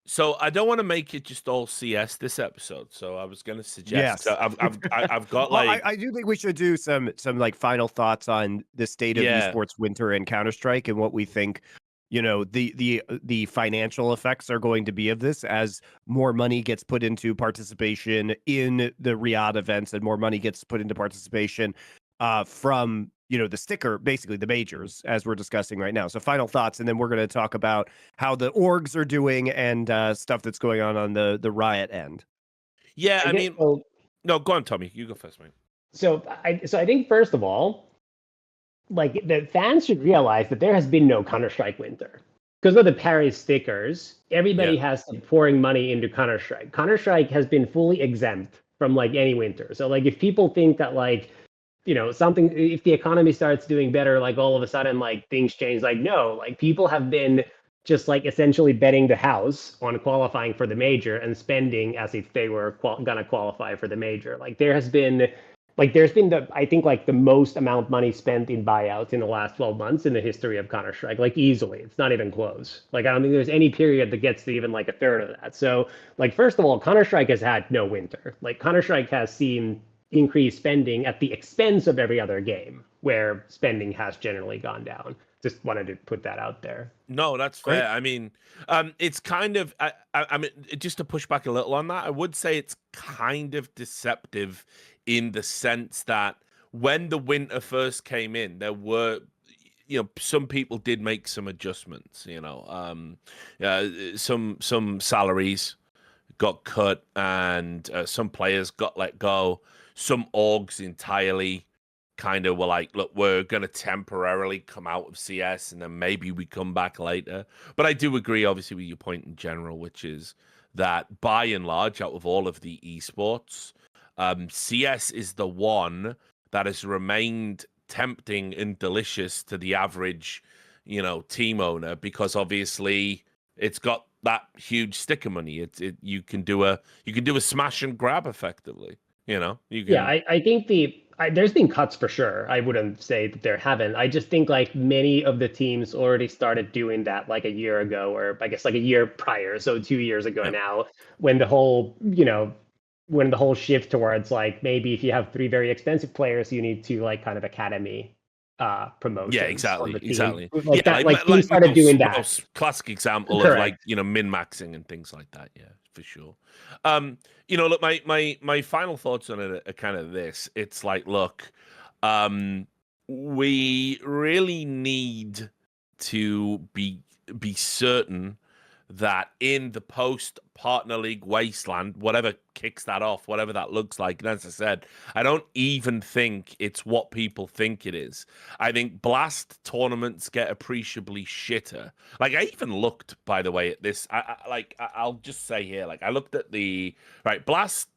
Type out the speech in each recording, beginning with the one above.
So I don't want to make it just all CS this episode. So I was going to suggest. Yes. So I've got Well, like I do think we should do some like final thoughts on the state of yeah esports winter and Counter-Strike and what we think, the financial effects are going to be of this as more money gets put into participation in the Riyadh events and more money gets put into participation from the sticker, basically the majors, as we're discussing right now. So final thoughts, and then we're going to talk about how the orgs are doing and stuff that's going on the Riot end. yeah. I I guess mean, so. no, go on, Tommy. You go first, mate. So I think first of all, like the fans should realize that there has been no Counter-Strike winter. Because of the Paris stickers, everybody Yeah. has been pouring money into Counter-Strike. Counter-Strike has been fully exempt from like any winter. So like if people think that like, something, if the economy starts doing better, like all of a sudden like things change, like no, like people have been just like essentially betting the house on qualifying for the major and spending as if they were gonna qualify for the major. Like there's been I think like the most amount of money spent in buyouts in the last 12 months in the history of Counter-Strike, like easily. It's not even close. Like I don't think there's any period that gets to even like a third of that. So like first of all, Counter-Strike has had no winter. Like Counter-Strike has seen increased spending at the expense of every other game where spending has generally gone down. Just wanted to put that out there. No, that's Great. fair. I mean, it's kind of. I mean, just to push back a little on that, I would say it's kind of deceptive in the sense that when the winter first came in, there were, some people did make some adjustments. Some salaries got cut, and some players got let go. Some orgs entirely kind of were like, look, we're going to temporarily come out of CS and then maybe we come back later. But I do agree, obviously, with your point in general, which is that by and large, out of all of the esports, CS is the one that has remained tempting and delicious to the average, team owner, because obviously it's got that huge sticker money. You can do a smash and grab effectively. You can. Yeah, I think there's been cuts for sure. I wouldn't say that there haven't. I just think like many of the teams already started doing that like a year ago, or I guess like a year prior, so 2 years ago Yeah. now, when the whole shift towards like maybe if you have three very expensive players, you need to like kind of academy promotions. Yeah, exactly. Like yeah, that, like teams started doing that. Mouse, classic example Correct. of like min-maxing and things like that. Yeah, for sure. Look, my final thoughts on it are kind of this. It's like, look, we really need to be certain that in the post partner league wasteland, whatever kicks that off, whatever that looks like, and as I said, I don't even think it's what people think it is. I think Blast tournaments get appreciably shitter. Like I even looked, by the way, at this. I'll just say here, like I looked at the Blast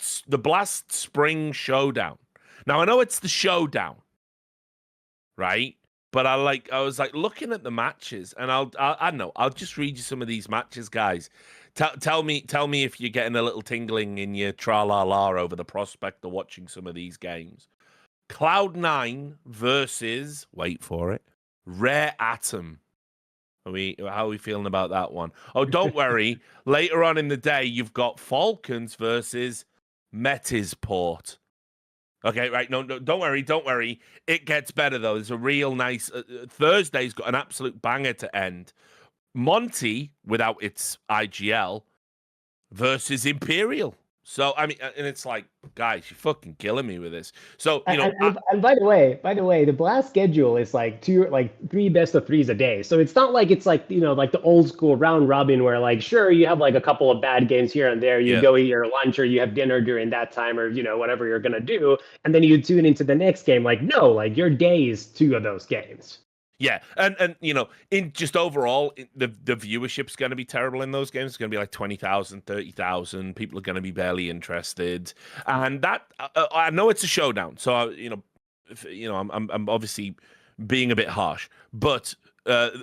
Spring Showdown. Now I know it's the showdown, right? But I was looking at the matches, and I don't know. I'll just read you some of these matches, guys. Tell me if you're getting a little tingling in your tra-la-la over the prospect of watching some of these games. Cloud9 versus, wait for it, Rare Atom. How are we feeling about that one? Oh, don't worry. Later on in the day, you've got Falcons versus Metisport. Okay, right. No, don't worry. It gets better, though. There's a real nice... Thursday's got an absolute banger to end. Monte, without its IGL, versus Imperial. So, I mean, and it's like, guys, you're fucking killing me with this. So, and by the way, the Blast schedule is like three best of threes a day. So it's not like it's like, like the old school round robin where like, sure, you have like a couple of bad games here and there. You go eat your lunch or you have dinner during that time or, whatever you're going to do. And then you tune into the next game. Like, no, like your day is two of those games. Yeah, and in just overall, the viewership's going to be terrible in those games. It's going to be like 20,000, 30,000. People are going to be barely interested, and that I know it's a showdown, so I'm obviously being a bit harsh, but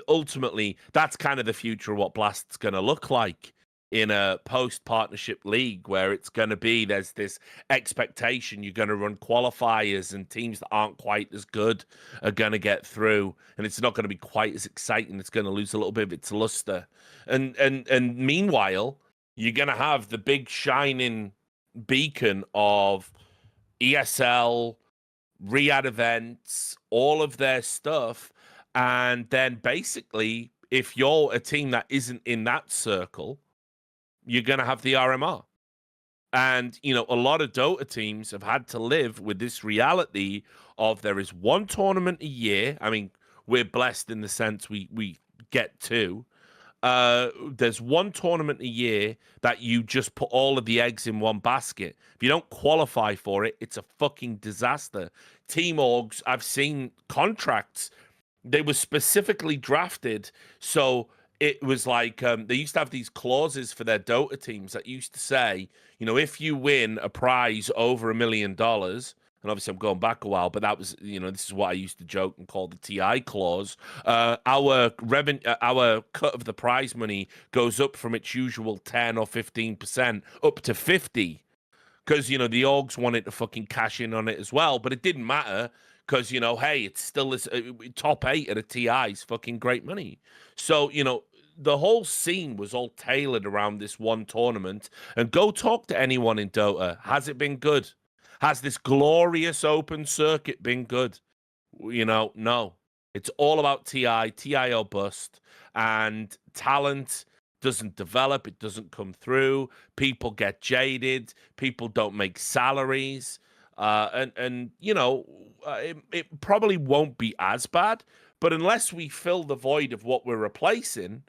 ultimately that's kind of the future of what Blast's going to look like in a post-partnership league, where it's going to be, there's this expectation you're going to run qualifiers and teams that aren't quite as good are going to get through, and it's not going to be quite as exciting. It's going to lose a little bit of its luster. And meanwhile, you're going to have the big shining beacon of ESL, Riyadh events, all of their stuff. And then basically, if you're a team that isn't in that circle, you're going to have the RMR. And, you know, a lot of Dota teams have had to live with this reality of there is one tournament a year. I mean, we're blessed in the sense we get two. There's one tournament a year that you just put all of the eggs in one basket. If you don't qualify for it, it's a fucking disaster. Team orgs, I've seen contracts. They were specifically drafted. So it was like they used to have these clauses for their Dota teams that used to say, you know, if you win a prize over $1 million, and obviously I'm going back a while, but that was, you know, this is what I used to joke and call the TI clause. Our cut of the prize money goes up from its usual 10 or 15% up to 50, because, you know, the orgs wanted to fucking cash in on it as well, but it didn't matter. Because, you know, hey, it's still this top 8 at a TI's fucking great money. So, you know, the whole scene was all tailored around this one tournament. And go talk to anyone in Dota. Has it been good? Has this glorious open circuit been good? You know, no. It's all about TI or bust. And talent doesn't develop. It doesn't come through. People get jaded. People don't make salaries. And you know, it probably won't be as bad, but unless we fill the void of what we're replacing,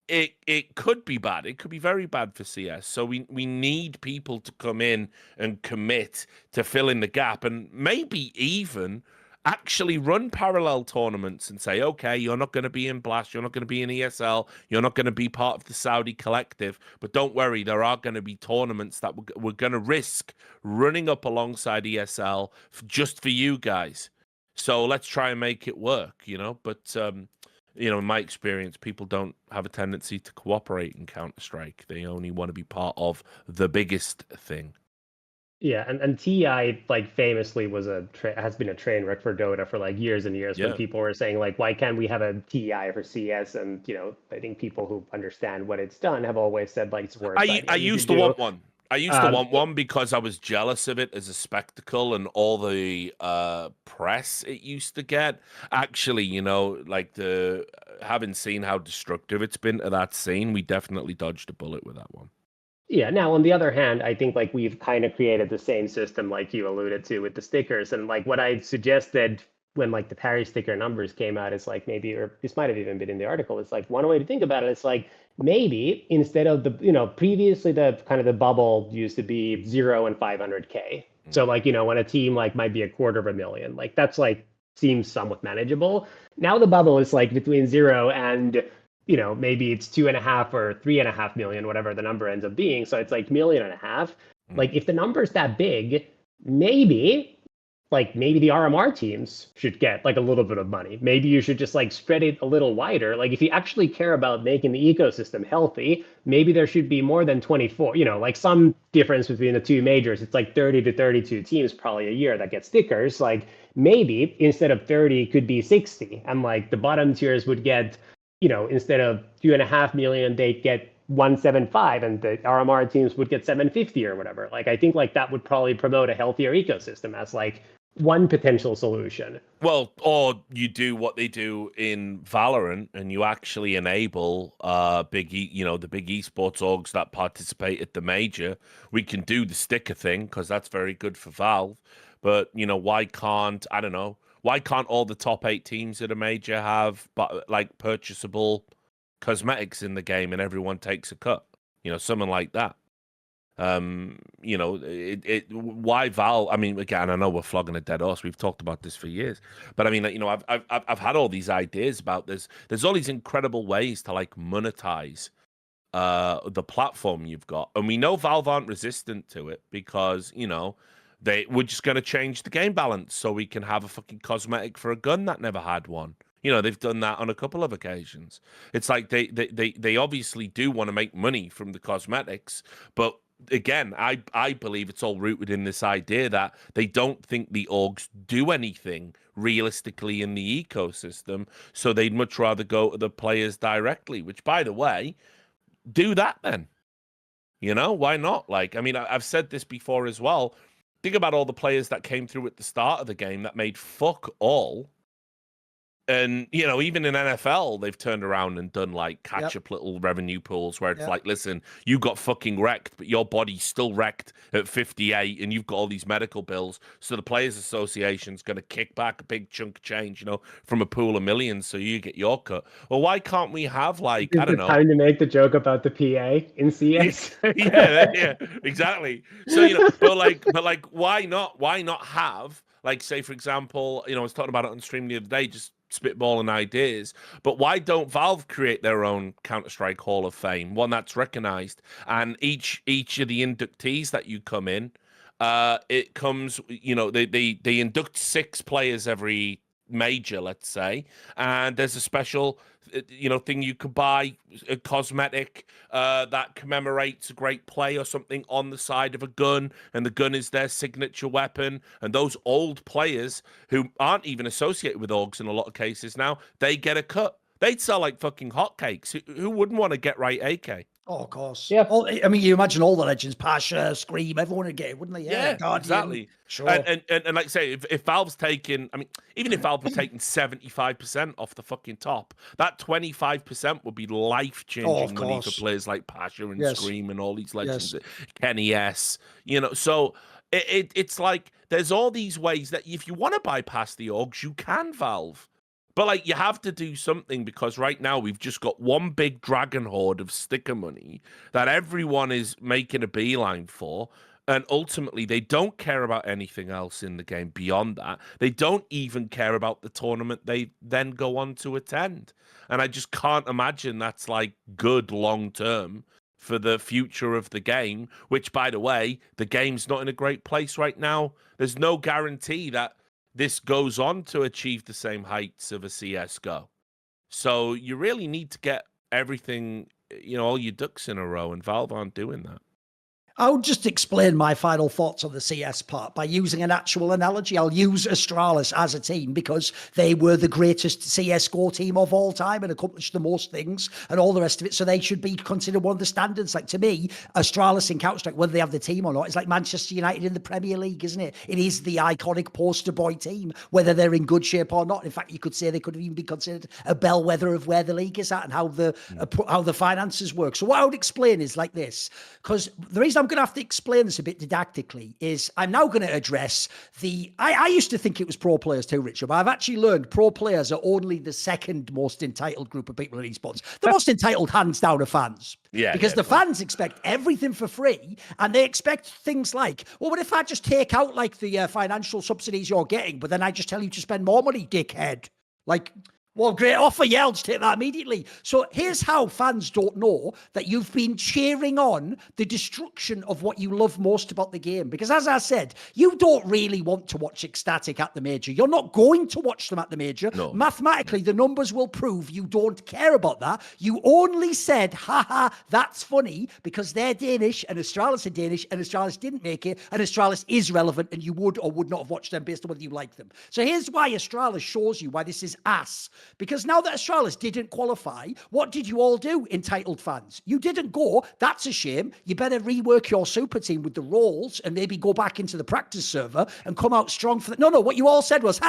it could be bad. It could be very bad for CS. So we need people to come in and commit to fill in the gap, and maybe even actually run parallel tournaments and say, okay, you're not going to be in Blast, you're not going to be in ESL, you're not going to be part of the Saudi collective, but don't worry, there are going to be tournaments that we're going to risk running up alongside ESL just for you guys. So let's try and make it work, you know. But you know, in my experience, people don't have a tendency to cooperate in Counter-Strike. They only want to be part of the biggest thing. Yeah, and TI like famously was has been a train wreck for Dota for like years and years. When people were saying like, why can't we have a TI for CS? And you know, I think people who understand what it's done have always said like it's worse. I used to want one. I used to want one because I was jealous of it as a spectacle and all the press it used to get. Actually, you know, like having seen how destructive it's been to that scene, we definitely dodged a bullet with that one. Yeah. Now, on the other hand, I think like we've kind of created the same system like you alluded to with the stickers. And like what I suggested when like the parry sticker numbers came out is like maybe, or this might have even been in the article, it's like one way to think about it is like maybe instead of the, you know, previously the kind of the bubble used to be 0 and 500K. So like, you know, when a team like might be $250,000, like that's like seems somewhat manageable. Now the bubble is like between 0 and, you know, maybe it's 2.5 or 3.5 million, whatever the number ends up being. So it's like 1.5 million. Like if the number's that big, maybe the RMR teams should get like a little bit of money. Maybe you should just like spread it a little wider. Like if you actually care about making the ecosystem healthy, maybe there should be more than 24, you know, like some difference between the two majors. It's like 30 to 32 teams probably a year that get stickers. Like maybe instead of 30 could be 60, and like the bottom tiers would get, you know, instead of 2.5 million, they'd get 175, and the RMR teams would get 750 or whatever. Like I think like that would probably promote a healthier ecosystem as like one potential solution. Well, or you do what they do in Valorant, and you actually enable the big esports orgs that participate at the major. We can do the sticker thing because that's very good for Valve. But you know, why can't all the top 8 teams at a major have like purchasable cosmetics in the game, and everyone takes a cut? You know, something like that. You know, why Valve? I mean, again, I know we're flogging a dead horse. We've talked about this for years, but I mean, you know, I've had all these ideas about this. There's all these incredible ways to like monetize the platform you've got, and we know Valve aren't resistant to it because, you know, we're just going to change the game balance so we can have a fucking cosmetic for a gun that never had one. You know, they've done that on a couple of occasions. It's like they obviously do want to make money from the cosmetics, but again, I believe it's all rooted in this idea that they don't think the orgs do anything realistically in the ecosystem, so they'd much rather go to the players directly, which, by the way, do that then. You know, why not? Like, I mean, I've said this before as well. Think about all the players that came through at the start of the game that made fuck all. And, you know, even in NFL, they've turned around and done like catch up little revenue pools where it's like, listen, you got fucking wrecked, but your body's still wrecked at 58 and you've got all these medical bills. So the Players Association's going to kick back a big chunk of change, you know, from a pool of millions so you get your cut. Well, why can't we have like, I don't know. Time to make the joke about the PA in CS. yeah, exactly. So, you know, but like, why not have, like, say, for example, you know, I was talking about it on stream the other day, just spitballing ideas, but why don't Valve create their own Counter-Strike Hall of Fame, one that's recognized, and each of the inductees that you come in, it comes, you know, they induct 6 players every major, let's say, and there's a special, you know, thing you could buy, a cosmetic that commemorates a great play or something on the side of a gun, and the gun is their signature weapon. And those old players who aren't even associated with orgs in a lot of cases now, they get a cut. They'd sell like fucking hotcakes. Who wouldn't want to get right AK? Oh, of course. Yeah. I mean, you imagine all the legends, Pasha, Scream, everyone would get it, wouldn't they? Yeah, Guardian, exactly. Sure. And like I say, if Valve's taking, I mean, even if Valve were taking 75% off the fucking top, that 25% would be life-changing money for players like Pasha and Scream and all these legends, Kenny S. You know, so it's like there's all these ways that if you want to bypass the orgs, you can, Valve. But, like, you have to do something because right now we've just got one big dragon horde of sticker money that everyone is making a beeline for. And ultimately, they don't care about anything else in the game beyond that. They don't even care about the tournament they then go on to attend. And I just can't imagine that's, like, good long-term for the future of the game, which, by the way, the game's not in a great place right now. There's no guarantee that this goes on to achieve the same heights of a CSGO. So you really need to get everything, you know, all your ducks in a row, and Valve aren't doing that. I would just explain my final thoughts on the CS part by using an actual analogy. I'll use Astralis as a team because they were the greatest CSGO team of all time and accomplished the most things and all the rest of it. So they should be considered one of the standards. Like, to me, Astralis in Counter-Strike, whether they have the team or not, it's like Manchester United in the Premier League, isn't it? It is the iconic poster boy team, whether they're in good shape or not. In fact, you could say they could even be considered a bellwether of where the league is at and how the finances work. So what I would explain is like this, because the reason I'm going to have to explain this a bit didactically is I'm now going to address I used to think it was pro players too, Richard, but I've actually learned pro players are only the second most entitled group of people in esports. The most entitled, hands down, are fans. Yeah, because the fans expect everything for free, and they expect things like, well, what if I just take out like the financial subsidies you're getting, but then I just tell you to spend more money, dickhead? Like, well, great offer. Yeah, I'll just take that immediately. So here's how fans don't know that you've been cheering on the destruction of what you love most about the game. Because as I said, you don't really want to watch Ecstatic at the major. You're not going to watch them at the major. No. Mathematically, the numbers will prove you don't care about that. You only said, haha, that's funny, because they're Danish and Astralis are Danish and Astralis didn't make it and Astralis is relevant and you would or would not have watched them based on whether you like them. So here's why Astralis shows you why this is ass. Because now that Astralis didn't qualify, what did you all do, entitled fans? You didn't go. That's a shame. You better rework your super team with the roles and maybe go back into the practice server and come out strong for that. No, what you all said was,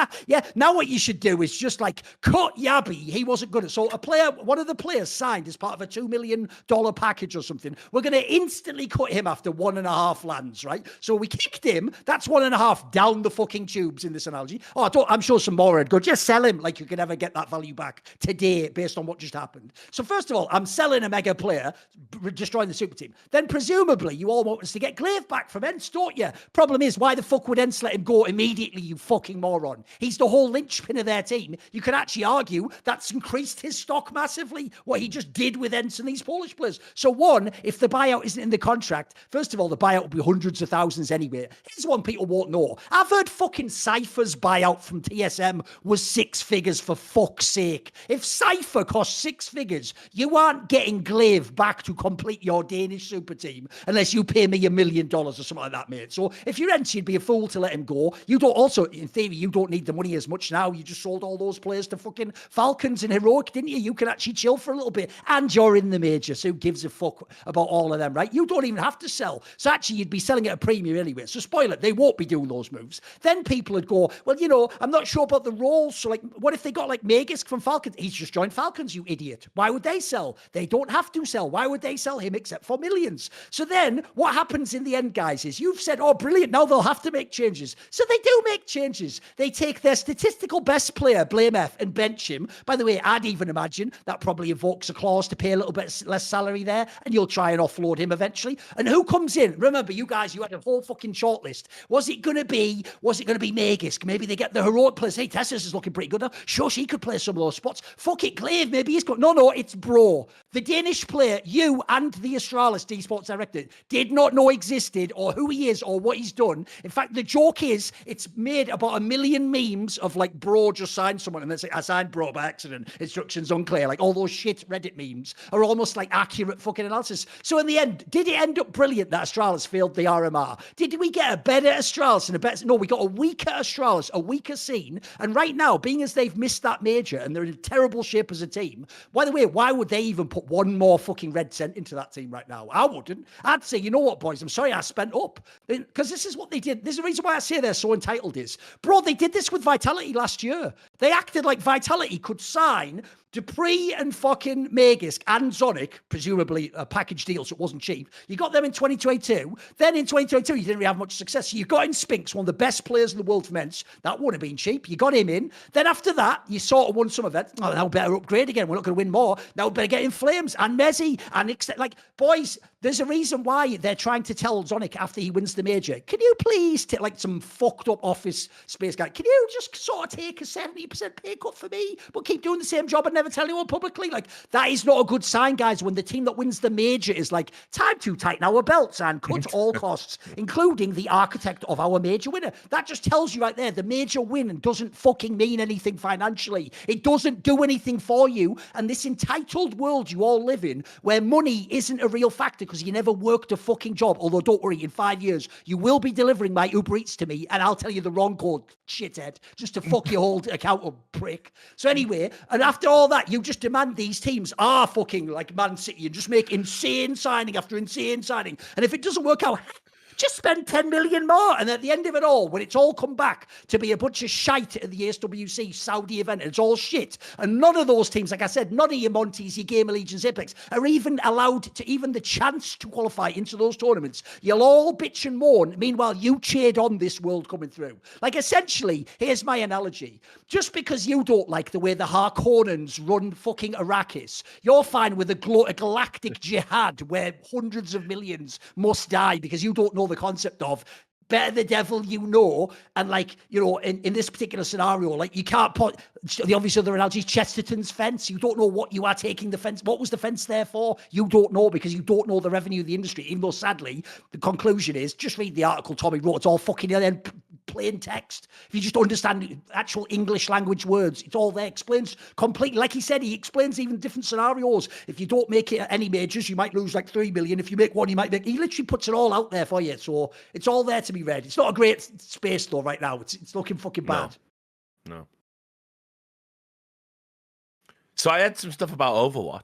now what you should do is just like cut Yabby. He wasn't good at. So one of the players signed as part of a $2 million package or something. We're going to instantly cut him after 1.5 lands, right? So we kicked him. That's 1.5 down the fucking tubes in this analogy. I'm sure some more would go, just sell him like you can never get that value back today based on what just happened. So first of all, I'm selling a mega player, destroying the super team. Then presumably you all want us to get Glaive back from Ents, don't you? Problem is, why the fuck would Ents let him go immediately, you fucking moron? He's the whole linchpin of their team. You could actually argue that's increased his stock massively, what he just did with Ents and these Polish players. So one, if the buyout isn't in the contract, first of all, the buyout will be hundreds of thousands anyway. Here's one people won't know. I've heard fucking Cypher's buyout from TSM was 6 figures for fuck fuck's sake. If Cypher costs 6 figures, you aren't getting Glaive back to complete your Danish super team unless you pay me $1 million or something like that, mate. So if you're Ents, you'd be a fool to let him go. You don't also, in theory, you don't need the money as much now. You just sold all those players to fucking Falcons and Heroic, didn't you? You can actually chill for a little bit. And you're in the major, so who gives a fuck about all of them, right? You don't even have to sell. So actually, you'd be selling at a premium anyway. So spoil it, they won't be doing those moves. Then people would go, well, you know, I'm not sure about the roles. So like, what if they got like Magisk from Falcons? He's just joined Falcons, you idiot. Why would they sell? They don't have to sell. Why would they sell him except for millions? So then what happens in the end, guys, is you've said, oh, brilliant, now they'll have to make changes. So they do make changes. They take their statistical best player, Blame F, and bench him. By the way, I'd even imagine that probably evokes a clause to pay a little bit less salary there, and you'll try and offload him eventually. And who comes in? Remember, you guys, you had a whole fucking shortlist. Was it going to be Magisk? Maybe they get the heroic players. Hey, Tessus is looking pretty good now. Sure, she could play some of those spots. Fuck it, Glaive, maybe he's got... No, it's Bro. The Danish player, you and the Astralis Esports director did not know existed or who he is or what he's done. In fact, the joke is it's made about 1 million memes of like Bro just signed someone and then say, I signed Bro by accident, instructions unclear. Like all those shit Reddit memes are almost like accurate fucking analysis. So in the end, did it end up brilliant that Astralis failed the RMR? Did we get a better Astralis and a better... No, we got a weaker Astralis, a weaker scene. And right now, being as they've missed that major and they're in terrible shape as a team, by the way, why would they even put one more fucking red cent into that team right now? I wouldn't. I'd say, you know what, boys, I'm sorry I spent up. Because this is what they did. There's a reason why I say they're so entitled is, bro, they did this with Vitality last year. They acted like Vitality could sign Dupree and fucking Magisk and Zonic, presumably a package deal, so it wasn't cheap. You got them in 2022. Then in 2022, you didn't really have much success. So you got in Spinks, one of the best players in the world for men's. That would have been cheap. You got him in. Then after that, you sort of won some events. Oh, now better upgrade again. We're not going to win more. Now we better get in Flames and Mezzi. And like, boys, there's a reason why they're trying to tell Zonic after he wins the major, can you please take like some fucked up office space guy? Can you just sort of take a 70% pay cut for me, but keep doing the same job and never tell anyone publicly? Like, that is not a good sign, guys, when the team that wins the major is like, time to tighten our belts and cut all costs, including the architect of our major winner. That just tells you right there, the major win doesn't fucking mean anything financially. It doesn't do anything for you. And this entitled world you all live in, where money isn't a real factor because you never worked a fucking job, although don't worry, in 5 years, you will be delivering my Uber Eats to me, and I'll tell you the wrong code, shithead, just to fuck your whole account up, prick. So anyway, and after all that, you just demand these teams are fucking like Man City and just make insane signing after insane signing. And if it doesn't work out, just spend 10 million more. And at the end of it all, when it's all come back to be a bunch of shite at the ASWC Saudi event, and it's all shit, and none of those teams, like I said, none of your Montes, your Gamer Legions, Apex, are even allowed to even the chance to qualify into those tournaments, you'll all bitch and mourn. Meanwhile, you cheered on this world coming through. Like, essentially, here's my analogy. Just because you don't like the way the Harkonnens run fucking Arrakis, you're fine with a galactic jihad where hundreds of millions must die because you don't know the concept of better the devil you know. And like, you know, in this particular scenario, like you can't put the obvious other analogy, Chesterton's fence. You don't know what you are taking the fence. What was the fence there for? You don't know because you don't know the revenue of the industry. Even though sadly, the conclusion is just read the article Tomi wrote. It's all fucking plain text. If you just understand actual English language words, it's all there. Explains completely. Like he said, he explains even different scenarios. If you don't make it any majors, you might lose like 3 million. If you make one, you might make. He literally puts it all out there for you. So it's all there to be read. It's not a great space though right now. It's looking fucking bad. No. So I had some stuff about Overwatch.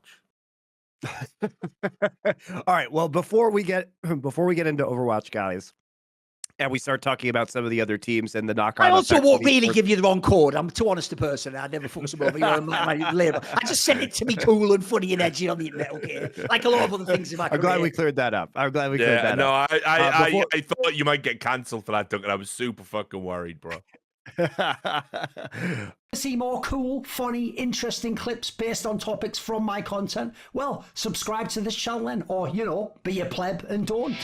All right. Well, before we get into Overwatch, guys, and we start talking about some of the other teams and the knock-on. I also won't really give you the wrong code. I'm too honest a person. I never fuck some over my label. I just sent it to me cool and funny and edgy on the internet, okay? Like a lot of other things in my career. I'm glad we cleared that up. I thought you might get cancelled for that, Duncan. I was super fucking worried, bro. See more cool, funny, interesting clips based on topics from my content? Well, subscribe to this channel then, or, you know, be a pleb and don't.